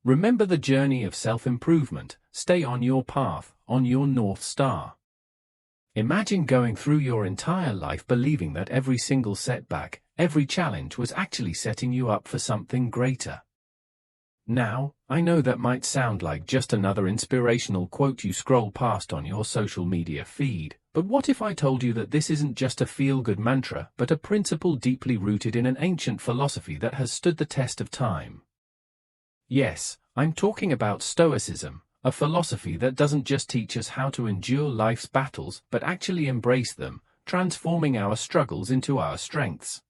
Remember the journey of self-improvement, stay on your path, on your North Star. Imagine going through your entire life believing that every single setback, every challenge was actually setting you up for something greater. Now, I know that might sound like just another inspirational quote you scroll past on your social media feed, but what if I told you that this isn't just a feel-good mantra but a principle deeply rooted in an ancient philosophy that has stood the test of time? Yes, I'm talking about Stoicism, a philosophy that doesn't just teach us how to endure life's battles but actually embrace them, transforming our struggles into our strengths.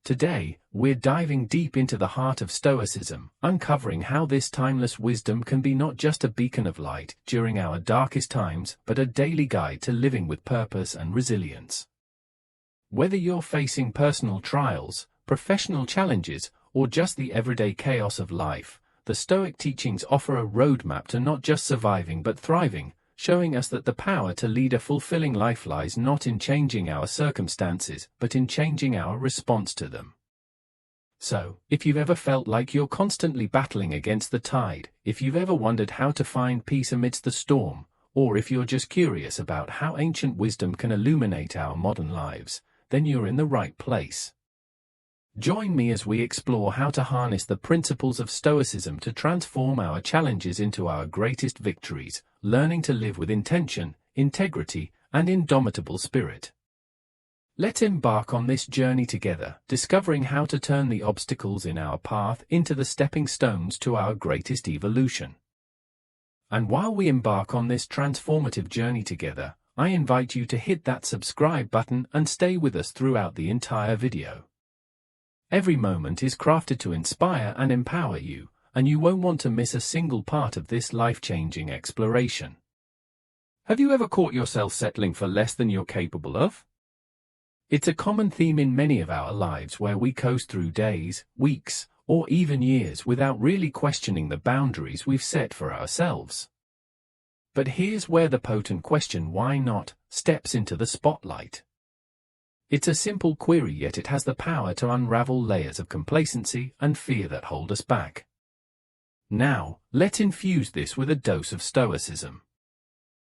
Today, we're diving deep into the heart of Stoicism, uncovering how this timeless wisdom can be not just a beacon of light during our darkest times but a daily guide to living with purpose and resilience. Whether you're facing personal trials, professional challenges, or just the everyday chaos of life, the Stoic teachings offer a roadmap to not just surviving but thriving, showing us that the power to lead a fulfilling life lies not in changing our circumstances but in changing our response to them. So, if you've ever felt like you're constantly battling against the tide, if you've ever wondered how to find peace amidst the storm, or if you're just curious about how ancient wisdom can illuminate our modern lives, then you're in the right place. Join me as we explore how to harness the principles of Stoicism to transform our challenges into our greatest victories, learning to live with intention, integrity, and indomitable spirit. Let's embark on this journey together, discovering how to turn the obstacles in our path into the stepping stones to our greatest evolution. And while we embark on this transformative journey together, I invite you to hit that subscribe button and stay with us throughout the entire video. Every moment is crafted to inspire and empower you, and you won't want to miss a single part of this life-changing exploration. Have you ever caught yourself settling for less than you're capable of? It's a common theme in many of our lives where we coast through days, weeks, or even years without really questioning the boundaries we've set for ourselves. But here's where the potent question "why not?" steps into the spotlight. It's a simple query, yet it has the power to unravel layers of complacency and fear that hold us back. Now, let's infuse this with a dose of Stoicism.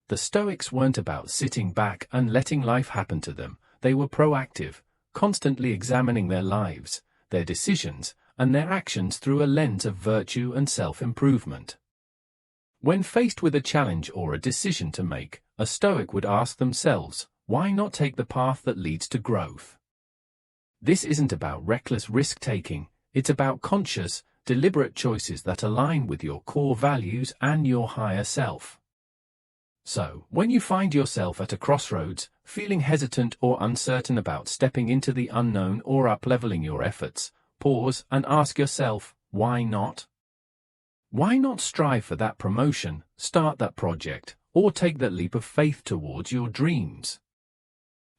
The Stoics weren't about sitting back and letting life happen to them. They were proactive, constantly examining their lives, their decisions, and their actions through a lens of virtue and self-improvement. When faced with a challenge or a decision to make, a Stoic would ask themselves, why not take the path that leads to growth? This isn't about reckless risk-taking, it's about conscious, deliberate choices that align with your core values and your higher self. So, when you find yourself at a crossroads, feeling hesitant or uncertain about stepping into the unknown or up-leveling your efforts, pause and ask yourself, why not? Why not strive for that promotion, start that project, or take that leap of faith towards your dreams?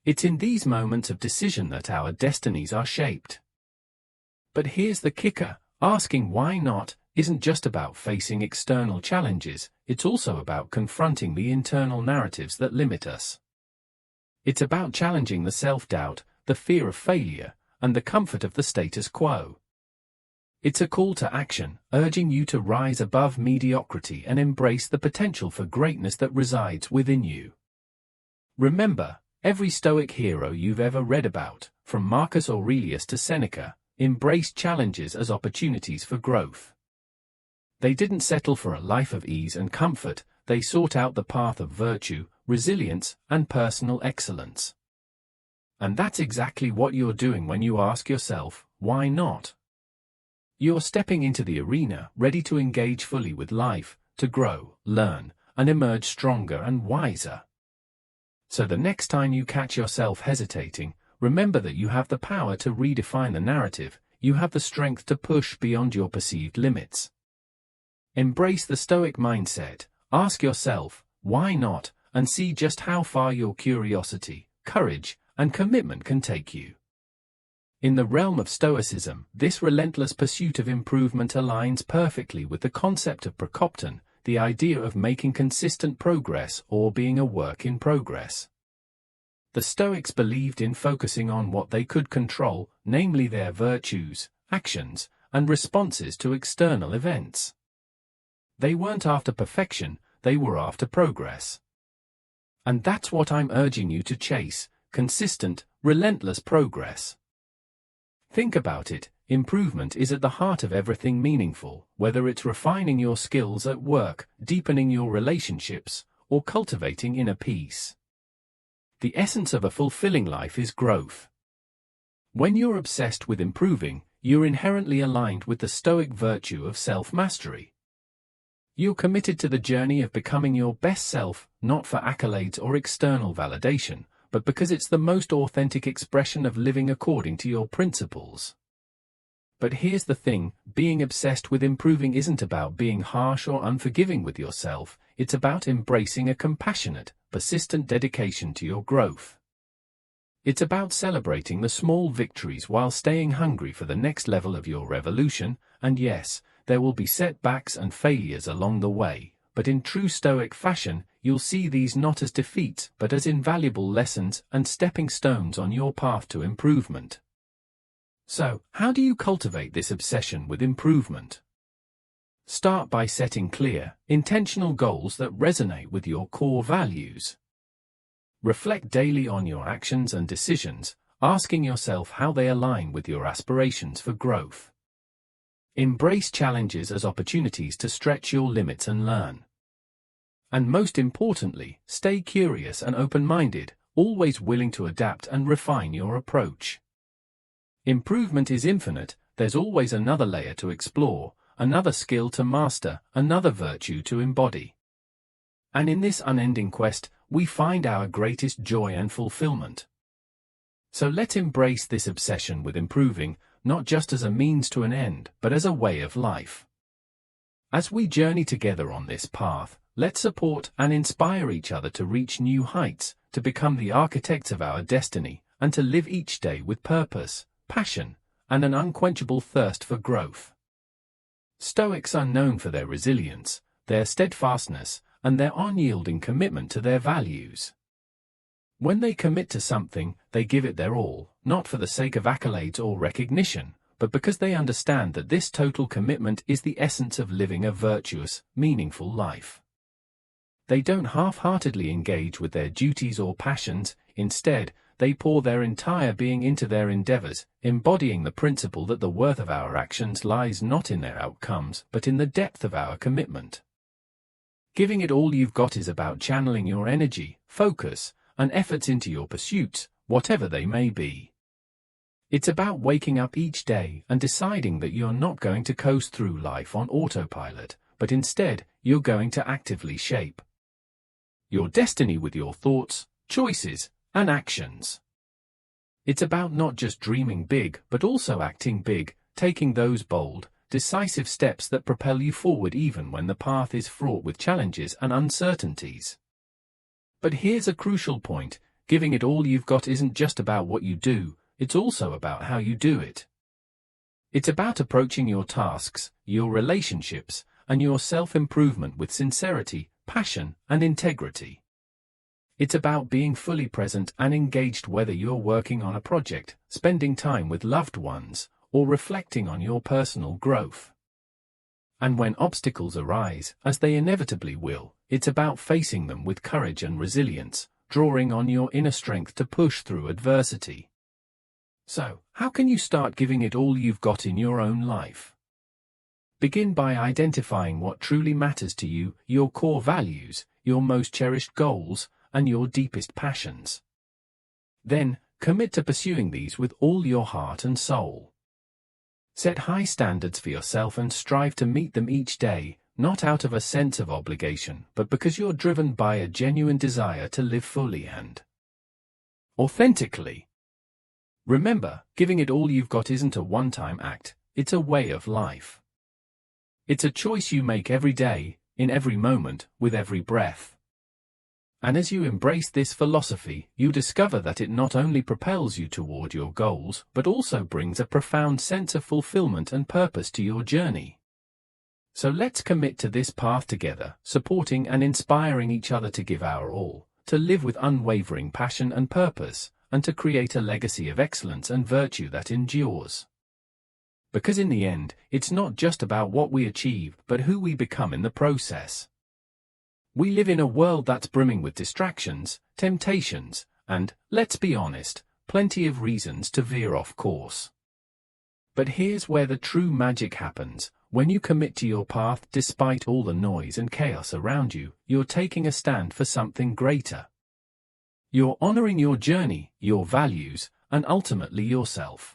It's in these moments of decision that our destinies are shaped. But here's the kicker, asking why not isn't just about facing external challenges, it's also about confronting the internal narratives that limit us. It's about challenging the self-doubt, the fear of failure, and the comfort of the status quo. It's a call to action, urging you to rise above mediocrity and embrace the potential for greatness that resides within you. Remember, every Stoic hero you've ever read about, from Marcus Aurelius to Seneca, embraced challenges as opportunities for growth. They didn't settle for a life of ease and comfort, they sought out the path of virtue, resilience, and personal excellence. And that's exactly what you're doing when you ask yourself, why not? You're stepping into the arena, ready to engage fully with life, to grow, learn, and emerge stronger and wiser. So the next time you catch yourself hesitating, remember that you have the power to redefine the narrative, you have the strength to push beyond your perceived limits. Embrace the Stoic mindset, ask yourself, why not, and see just how far your curiosity, courage, and commitment can take you. In the realm of Stoicism, this relentless pursuit of improvement aligns perfectly with the concept of prokopton, the idea of making consistent progress or being a work in progress. The Stoics believed in focusing on what they could control, namely their virtues, actions, and responses to external events. They weren't after perfection, they were after progress. And that's what I'm urging you to chase: consistent, relentless progress. Think about it, improvement is at the heart of everything meaningful, whether it's refining your skills at work, deepening your relationships, or cultivating inner peace. The essence of a fulfilling life is growth. When you're obsessed with improving, you're inherently aligned with the Stoic virtue of self-mastery. You're committed to the journey of becoming your best self, not for accolades or external validation, but because it's the most authentic expression of living according to your principles. But here's the thing: being obsessed with improving isn't about being harsh or unforgiving with yourself, it's about embracing a compassionate, persistent dedication to your growth. It's about celebrating the small victories while staying hungry for the next level of your revolution, and yes, there will be setbacks and failures along the way, but in true Stoic fashion, you'll see these not as defeats but as invaluable lessons and stepping stones on your path to improvement. So, how do you cultivate this obsession with improvement? Start by setting clear, intentional goals that resonate with your core values. Reflect daily on your actions and decisions, asking yourself how they align with your aspirations for growth. Embrace challenges as opportunities to stretch your limits and learn. And most importantly, stay curious and open-minded, always willing to adapt and refine your approach. Improvement is infinite, there's always another layer to explore, another skill to master, another virtue to embody. And in this unending quest, we find our greatest joy and fulfillment. So let's embrace this obsession with improving, not just as a means to an end, but as a way of life. As we journey together on this path, let's support and inspire each other to reach new heights, to become the architects of our destiny, and to live each day with purpose, passion, and an unquenchable thirst for growth. Stoics are known for their resilience, their steadfastness, and their unyielding commitment to their values. When they commit to something, they give it their all, not for the sake of accolades or recognition, but because they understand that this total commitment is the essence of living a virtuous, meaningful life. They don't half-heartedly engage with their duties or passions, instead, they pour their entire being into their endeavors, embodying the principle that the worth of our actions lies not in their outcomes, but in the depth of our commitment. Giving it all you've got is about channeling your energy, focus, and efforts into your pursuits, whatever they may be. It's about waking up each day and deciding that you're not going to coast through life on autopilot, but instead, you're going to actively shape your destiny with your thoughts, choices, and actions. It's about not just dreaming big, but also acting big, taking those bold, decisive steps that propel you forward even when the path is fraught with challenges and uncertainties. But here's a crucial point: giving it all you've got isn't just about what you do, it's also about how you do it. It's about approaching your tasks, your relationships, and your self-improvement with sincerity, passion, and integrity. It's about being fully present and engaged, whether you're working on a project, spending time with loved ones, or reflecting on your personal growth. And when obstacles arise, as they inevitably will, it's about facing them with courage and resilience, drawing on your inner strength to push through adversity. So, how can you start giving it all you've got in your own life? Begin by identifying what truly matters to you, your core values, your most cherished goals, and your deepest passions. Then, commit to pursuing these with all your heart and soul. Set high standards for yourself and strive to meet them each day, not out of a sense of obligation, but because you're driven by a genuine desire to live fully and authentically. Remember, giving it all you've got isn't a one-time act, it's a way of life. It's a choice you make every day, in every moment, with every breath. And as you embrace this philosophy, you discover that it not only propels you toward your goals, but also brings a profound sense of fulfillment and purpose to your journey. So let's commit to this path together, supporting and inspiring each other to give our all, to live with unwavering passion and purpose, and to create a legacy of excellence and virtue that endures. Because in the end, it's not just about what we achieve, but who we become in the process. We live in a world that's brimming with distractions, temptations, and, let's be honest, plenty of reasons to veer off course. But here's where the true magic happens. When you commit to your path despite all the noise and chaos around you, you're taking a stand for something greater. You're honoring your journey, your values, and ultimately yourself.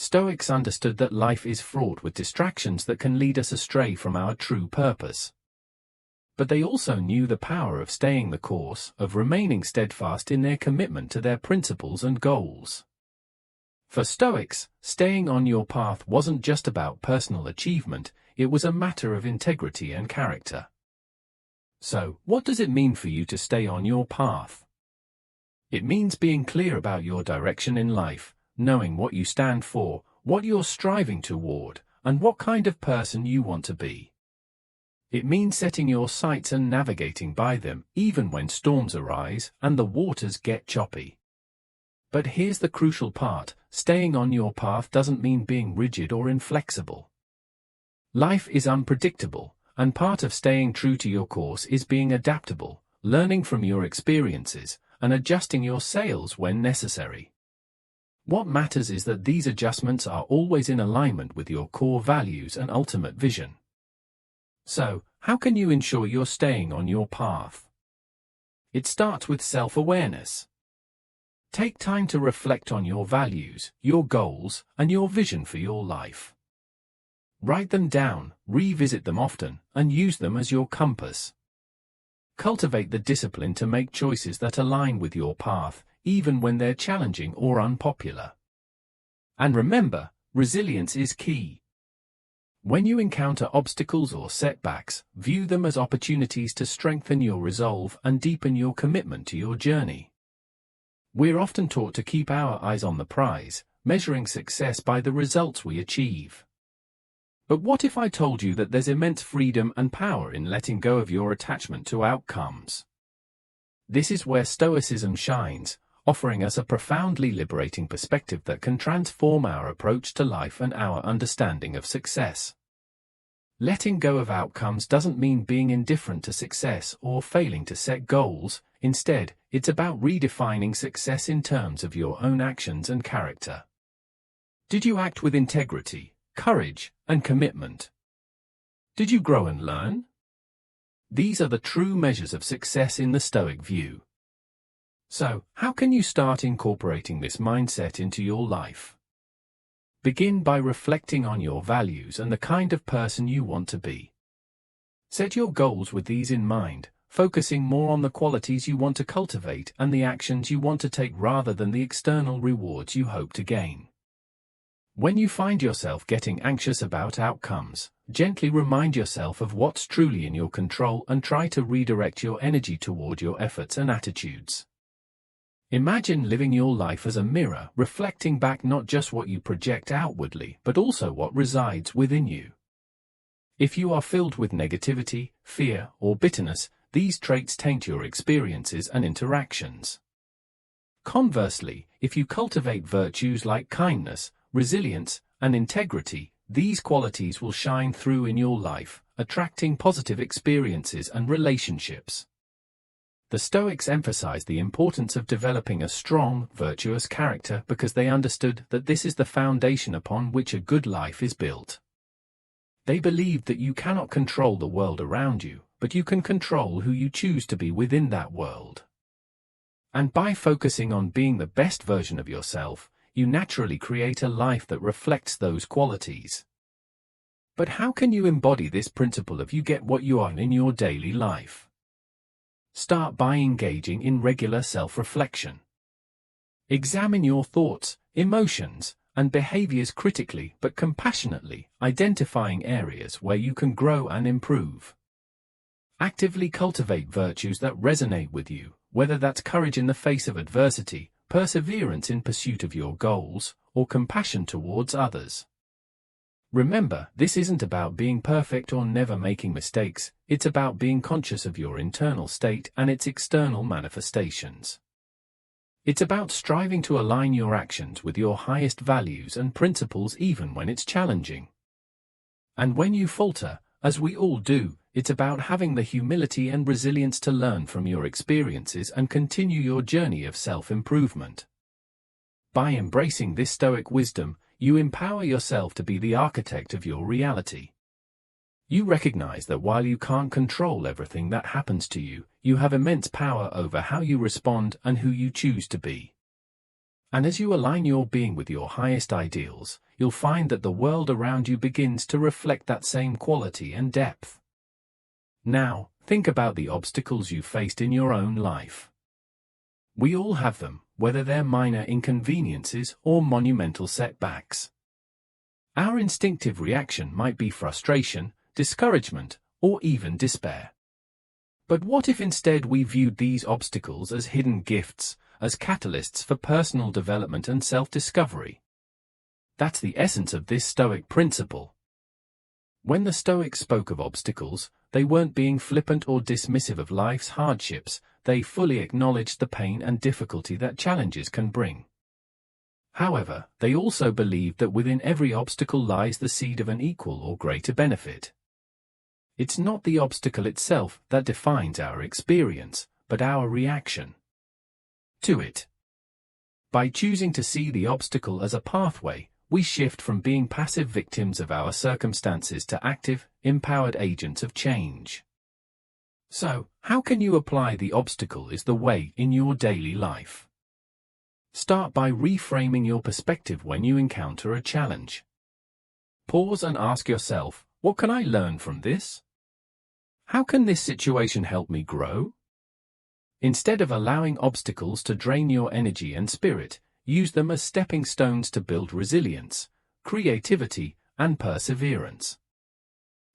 Stoics understood that life is fraught with distractions that can lead us astray from our true purpose. But they also knew the power of staying the course, of remaining steadfast in their commitment to their principles and goals. For Stoics, staying on your path wasn't just about personal achievement, it was a matter of integrity and character. So, what does it mean for you to stay on your path? It means being clear about your direction in life, knowing what you stand for, what you're striving toward, and what kind of person you want to be. It means setting your sights and navigating by them, even when storms arise and the waters get choppy. But here's the crucial part: staying on your path doesn't mean being rigid or inflexible. Life is unpredictable, and part of staying true to your course is being adaptable, learning from your experiences, and adjusting your sails when necessary. What matters is that these adjustments are always in alignment with your core values and ultimate vision. So, how can you ensure you're staying on your path? It starts with self-awareness. Take time to reflect on your values, your goals, and your vision for your life. Write them down, revisit them often, and use them as your compass. Cultivate the discipline to make choices that align with your path, even when they're challenging or unpopular. And remember, resilience is key. When you encounter obstacles or setbacks, view them as opportunities to strengthen your resolve and deepen your commitment to your journey. We're often taught to keep our eyes on the prize, measuring success by the results we achieve. But what if I told you that there's immense freedom and power in letting go of your attachment to outcomes? This is where Stoicism shines, offering us a profoundly liberating perspective that can transform our approach to life and our understanding of success. Letting go of outcomes doesn't mean being indifferent to success or failing to set goals. Instead, it's about redefining success in terms of your own actions and character. Did you act with integrity, courage, and commitment? Did you grow and learn? These are the true measures of success in the Stoic view. So, how can you start incorporating this mindset into your life? Begin by reflecting on your values and the kind of person you want to be. Set your goals with these in mind, focusing more on the qualities you want to cultivate and the actions you want to take rather than the external rewards you hope to gain. When you find yourself getting anxious about outcomes, gently remind yourself of what's truly in your control and try to redirect your energy toward your efforts and attitudes. Imagine living your life as a mirror, reflecting back not just what you project outwardly, but also what resides within you. If you are filled with negativity, fear, or bitterness, these traits taint your experiences and interactions. Conversely, if you cultivate virtues like kindness, resilience, and integrity, these qualities will shine through in your life, attracting positive experiences and relationships. The Stoics emphasized the importance of developing a strong, virtuous character because they understood that this is the foundation upon which a good life is built. They believed that you cannot control the world around you, but you can control who you choose to be within that world. And by focusing on being the best version of yourself, you naturally create a life that reflects those qualities. But how can you embody this principle of you get what you are in your daily life? Start by engaging in regular self-reflection. Examine your thoughts, emotions, and behaviors critically but compassionately, identifying areas where you can grow and improve. Actively cultivate virtues that resonate with you, whether that's courage in the face of adversity, perseverance in pursuit of your goals, or compassion towards others. Remember, this isn't about being perfect or never making mistakes, it's about being conscious of your internal state and its external manifestations. It's about striving to align your actions with your highest values and principles even when it's challenging. And when you falter, as we all do, it's about having the humility and resilience to learn from your experiences and continue your journey of self-improvement. By embracing this Stoic wisdom, you empower yourself to be the architect of your reality. You recognize that while you can't control everything that happens to you, you have immense power over how you respond and who you choose to be. And as you align your being with your highest ideals, you'll find that the world around you begins to reflect that same quality and depth. Now, think about the obstacles you faced in your own life. We all have them, whether they're minor inconveniences or monumental setbacks. Our instinctive reaction might be frustration, discouragement, or even despair. But what if instead we viewed these obstacles as hidden gifts, as catalysts for personal development and self-discovery? That's the essence of this Stoic principle. When the Stoics spoke of obstacles, they weren't being flippant or dismissive of life's hardships. They fully acknowledged the pain and difficulty that challenges can bring. However, they also believed that within every obstacle lies the seed of an equal or greater benefit. It's not the obstacle itself that defines our experience, but our reaction to it. By choosing to see the obstacle as a pathway, we shift from being passive victims of our circumstances to active, empowered agents of change. So, how can you apply the obstacle is the way in your daily life? Start by reframing your perspective when you encounter a challenge. Pause and ask yourself, what can I learn from this? How can this situation help me grow? Instead of allowing obstacles to drain your energy and spirit, use them as stepping stones to build resilience, creativity, and perseverance.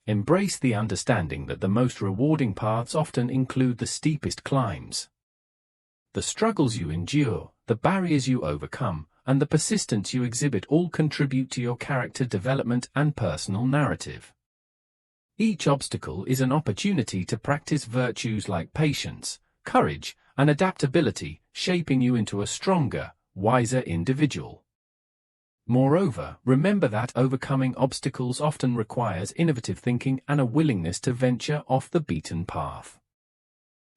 Embrace the understanding that the most rewarding paths often include the steepest climbs. The struggles you endure, the barriers you overcome, and the persistence you exhibit all contribute to your character development and personal narrative. Each obstacle is an opportunity to practice virtues like patience, courage, and adaptability, shaping you into a stronger, wiser individual. Moreover, remember that overcoming obstacles often requires innovative thinking and a willingness to venture off the beaten path.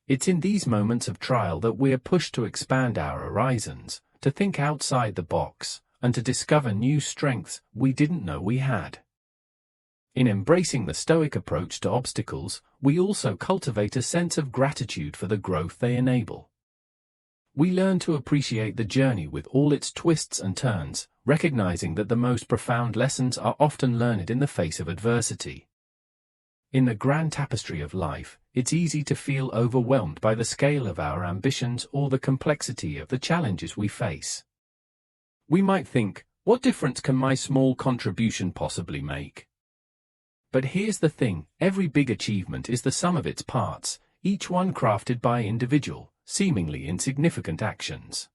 It's in these moments of trial that we're pushed to expand our horizons, to think outside the box, and to discover new strengths we didn't know we had. In embracing the Stoic approach to obstacles, we also cultivate a sense of gratitude for the growth they enable. We learn to appreciate the journey with all its twists and turns, recognizing that the most profound lessons are often learned in the face of adversity. In the grand tapestry of life, it's easy to feel overwhelmed by the scale of our ambitions or the complexity of the challenges we face. We might think, what difference can my small contribution possibly make? But here's the thing, every big achievement is the sum of its parts, each one crafted by individual, seemingly insignificant actions.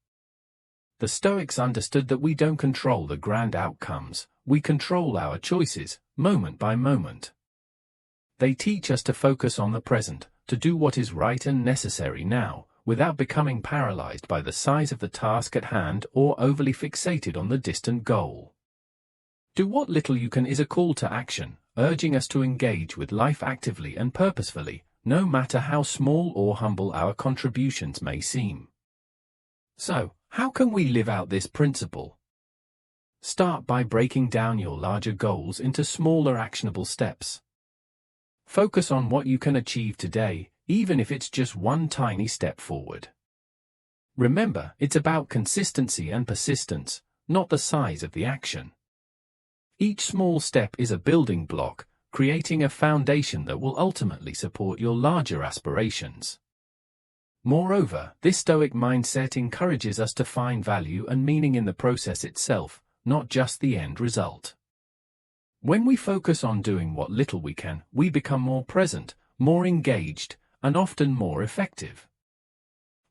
The Stoics understood that we don't control the grand outcomes, we control our choices, moment by moment. They teach us to focus on the present, to do what is right and necessary now, without becoming paralyzed by the size of the task at hand or overly fixated on the distant goal. Do what little you can is a call to action, urging us to engage with life actively and purposefully, no matter how small or humble our contributions may seem. So, how can we live out this principle? Start by breaking down your larger goals into smaller actionable steps. Focus on what you can achieve today, even if it's just one tiny step forward. Remember, it's about consistency and persistence, not the size of the action. Each small step is a building block, creating a foundation that will ultimately support your larger aspirations. Moreover, this Stoic mindset encourages us to find value and meaning in the process itself, not just the end result. When we focus on doing what little we can, we become more present, more engaged, and often more effective.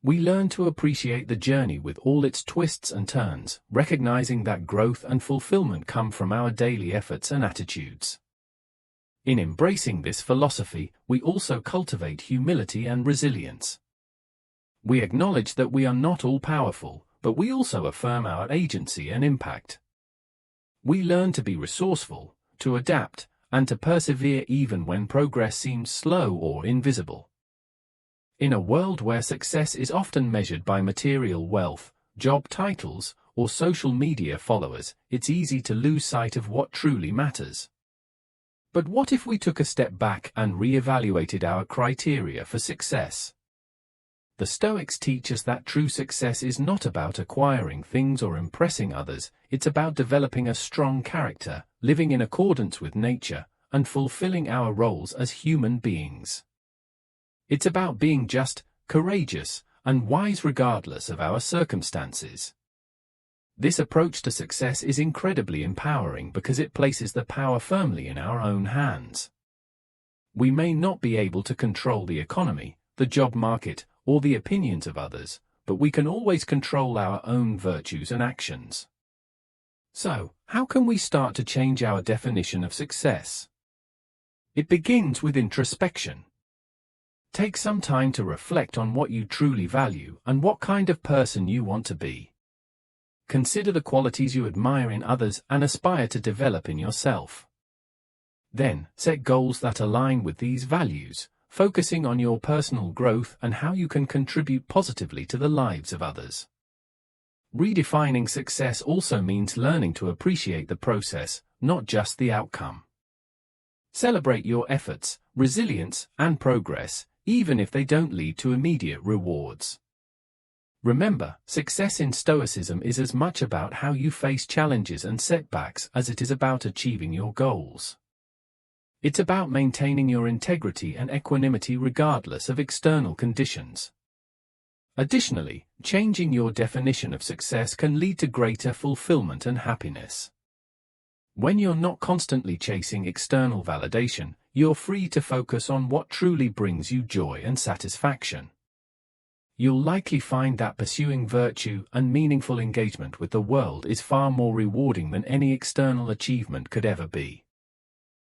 We learn to appreciate the journey with all its twists and turns, recognizing that growth and fulfillment come from our daily efforts and attitudes. In embracing this philosophy, we also cultivate humility and resilience. We acknowledge that we are not all-powerful, but we also affirm our agency and impact. We learn to be resourceful, to adapt, and to persevere even when progress seems slow or invisible. In a world where success is often measured by material wealth, job titles, or social media followers, it's easy to lose sight of what truly matters. But what if we took a step back and re-evaluated our criteria for success? The Stoics teach us that true success is not about acquiring things or impressing others, it's about developing a strong character, living in accordance with nature, and fulfilling our roles as human beings. It's about being just, courageous, and wise regardless of our circumstances. This approach to success is incredibly empowering because it places the power firmly in our own hands. We may not be able to control the economy, the job market, or the opinions of others, but we can always control our own virtues and actions. So, how can we start to change our definition of success? It begins with introspection. Take some time to reflect on what you truly value and what kind of person you want to be. Consider the qualities you admire in others and aspire to develop in yourself. Then, set goals that align with these values, focusing on your personal growth and how you can contribute positively to the lives of others. Redefining success also means learning to appreciate the process, not just the outcome. Celebrate your efforts, resilience, and progress, even if they don't lead to immediate rewards. Remember, success in Stoicism is as much about how you face challenges and setbacks as it is about achieving your goals. It's about maintaining your integrity and equanimity regardless of external conditions. Additionally, changing your definition of success can lead to greater fulfillment and happiness. When you're not constantly chasing external validation, you're free to focus on what truly brings you joy and satisfaction. You'll likely find that pursuing virtue and meaningful engagement with the world is far more rewarding than any external achievement could ever be.